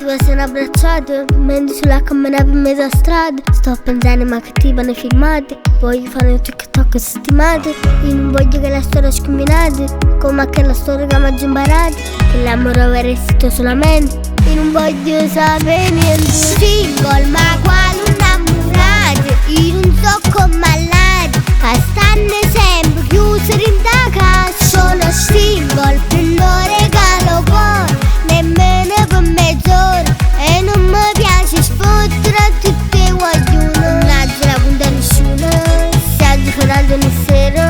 vuoi essere abbracciato mentre sulla camminata in mezzo a strada. Sto pensando ma che ti vanno filmati. Voglio fare un TikTok settimane. Io non voglio che la storia scombinata come che la storia che mi ha imparato. Che l'amore verresti solamente. Io non voglio sapere niente. Single ma quale innamorato. Io non so come malati. Che stanno sempre chiusi in da casa. Sono single, non regalo cuore nemmeno per mezz'ora. E non mi piace sfottere a tutte guaglione. Non ha la punta nessuno. Sta giocando ogni sera.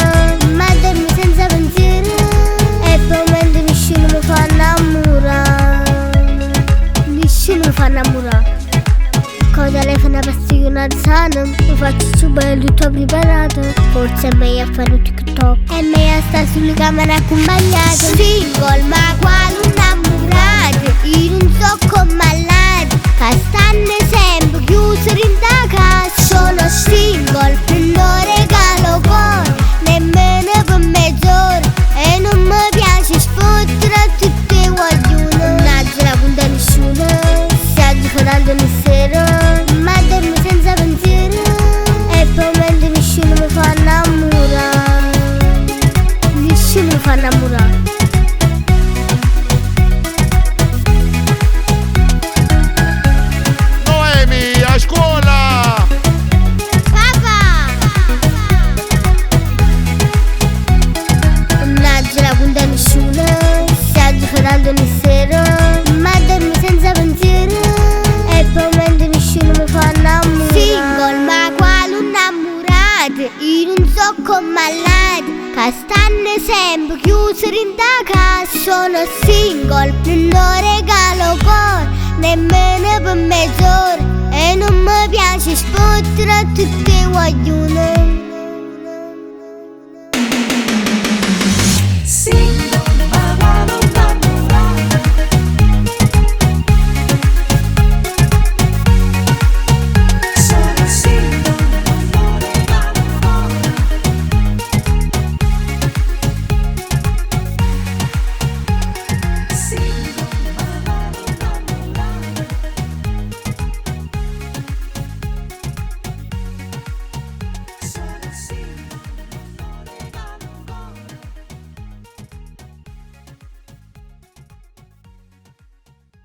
Ma dormi senza pensiero. E per il momento nessuno mi fa innamorare. Nessuno mi fa innamorare. Cosa lei fa una passione sana. Mi faccio subito tutto preparato. Forse è meglio fare un TikTok. È meglio stare sulle camere accompagnate. Single ma quale innamorato. Io non so come malati. Che stanno sempre chiusi in da casa. Sono single, non regalo cuore nemmeno per mezz'ora. E non mi piace sfottere a tutte guaglione. Non ha la punta nessuno. Sta giocando ogni sera. Ma dormi senza pensiero. E per il momento nessuno mi fa innamorare. Nessuno mi fa innamorare. Noemi, a scuola! Papà! Non ha la punta nessuno. Sta giocando ogni sera. Ma dormi senza pensiero. E per il momento nessuno mi fa innamorare. Single ma quale innamorato. Io non so come malati. Che stanno sempre chiusi in da casa. Sono single, non regalo cuore nemmeno per mezz'ora. E non mi piace sfottere a tutte guaglione.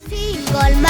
Single ma